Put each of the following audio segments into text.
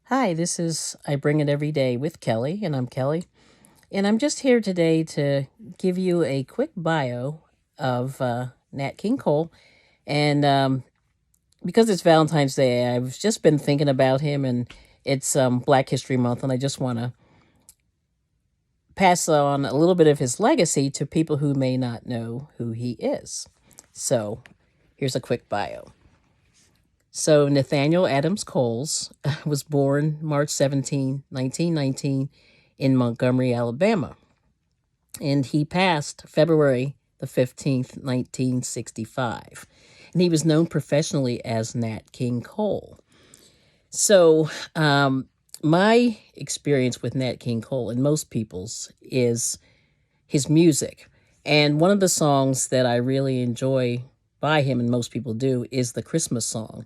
Hi, this is I Bring It Every Day with Kelly, and I'm Kelly. And I'm just here today to give you a quick bio of Nat King Cole. And because it's Valentine's Day, I've just been thinking about him, and it's Black History Month, and I just want to pass on a little bit of his legacy to people who may not know who he is. So here's a quick bio. So Nathaniel Adams Coles was born March 17, 1919 in Montgomery, Alabama. And he passed February the 15th, 1965. And he was known professionally as Nat King Cole. So, my experience with Nat King Cole and most people's is his music. And one of the songs that I really enjoy by him, and most people do, is the Christmas song,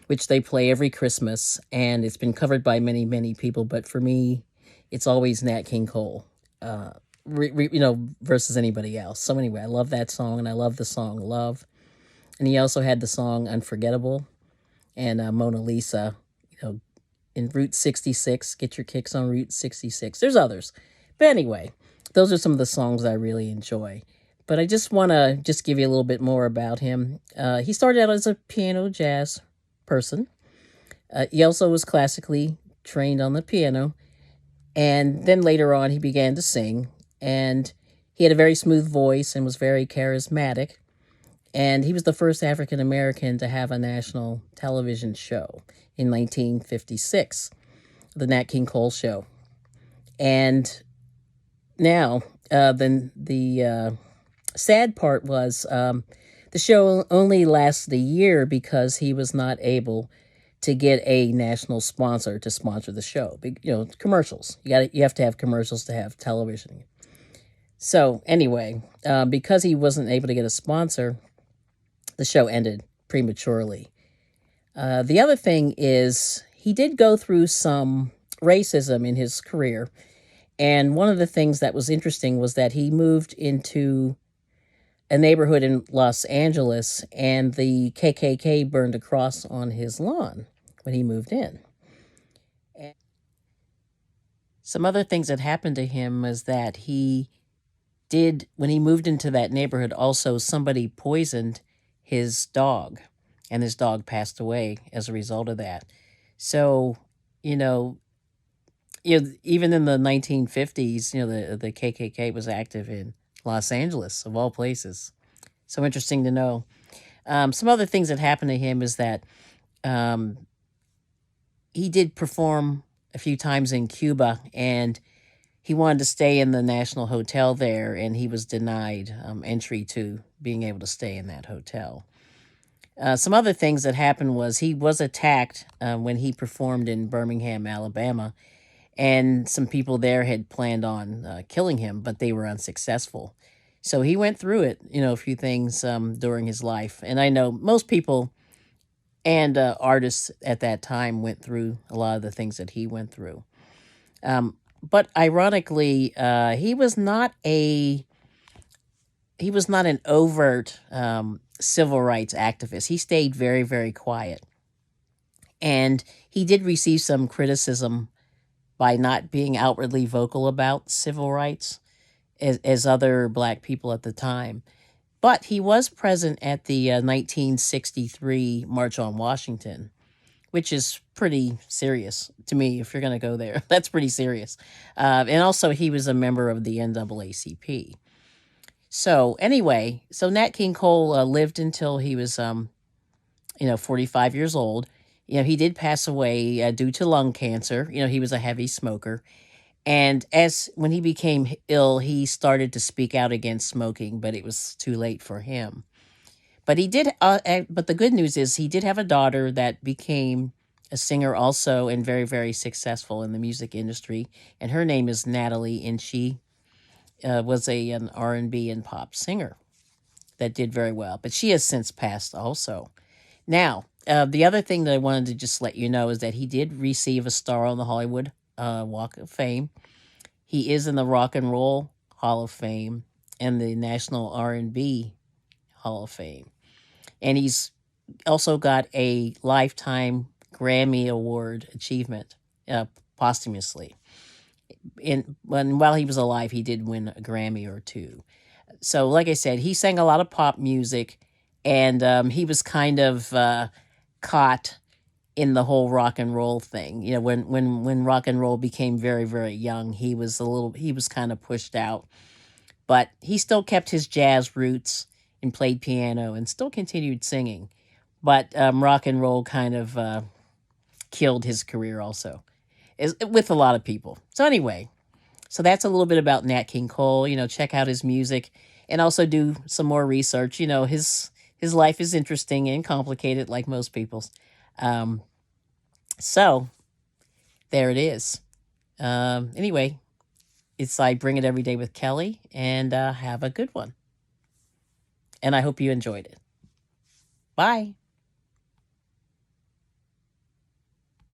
which they play every Christmas. And it's been covered by many, many people. But for me, it's always Nat King Cole, versus anybody else. So anyway, I love that song, and I love the song Love. And he also had the song Unforgettable and Mona Lisa, in Route 66. Get your kicks on Route 66. There's others. But anyway, those are some of the songs I really enjoy. But I just want to just give you a little bit more about him. He started out as a piano jazz person. He also was classically trained on the piano. And then later on, he began to sing. And he had a very smooth voice and was very charismatic. And he was the first African American to have a national television show in 1956, the Nat King Cole Show. And now, the sad part was the show only lasted a year because he was not able to get a national sponsor to sponsor the show. Commercials. You have to have commercials to have television. So anyway, because he wasn't able to get a sponsor, the show ended prematurely. The other thing is he did go through some racism in his career. And one of the things that was interesting was that he moved into a neighborhood in Los Angeles, and the KKK burned a cross on his lawn when he moved in. And some other things that happened to him was that when he moved into that neighborhood, also somebody poisoned his dog, and his dog passed away as a result of that. So, you know, even in the 1950s, the KKK was active in Los Angeles, of all places. So interesting to know. Some other things that happened to him is that um, he did perform a few times in Cuba, and he wanted to stay in the National Hotel there, and he was denied entry to being able to stay in that hotel. Some other things that happened was he was attacked when he performed in Birmingham, Alabama, and some people there had planned on killing him, but they were unsuccessful. So he went through it, a few things during his life. And I know most people and artists at that time went through a lot of the things that he went through. But ironically, he was not an overt civil rights activist. He stayed very, very quiet, and he did receive some criticism by not being outwardly vocal about civil rights as other black people at the time. But he was present at the 1963 March on Washington, which is pretty serious to me if you're going to go there. That's pretty serious. And also, he was a member of the NAACP. So, anyway, Nat King Cole lived until he was, 45 years old. He did pass away due to lung cancer. He was a heavy smoker. And as when he became ill, he started to speak out against smoking, but it was too late for him. But but the good news is he did have a daughter that became a singer also, and very, very successful in the music industry. And her name is Natalie, and she was an R&B and pop singer that did very well. But she has since passed also. Now, the other thing that I wanted to just let you know is that he did receive a star on the Hollywood Walk of Fame. He is in the Rock and Roll Hall of Fame and the National R&B Hall of Fame. And he's also got a Lifetime Grammy Award achievement posthumously. While he was alive, he did win a Grammy or two. So, like I said, he sang a lot of pop music, and he was kind of caught in the whole rock and roll thing. You know, when rock and roll became very, very young, he was kind of pushed out. But he still kept his jazz roots and played piano and still continued singing. But rock and roll kind of killed his career also, with a lot of people. So anyway, so that's a little bit about Nat King Cole. You know, check out his music and also do some more research. You know, his life is interesting and complicated, like most people's. Um, so there it is. Anyway, it's I Bring It Every Day with Kelly, and have a good one. And I hope you enjoyed it. Bye.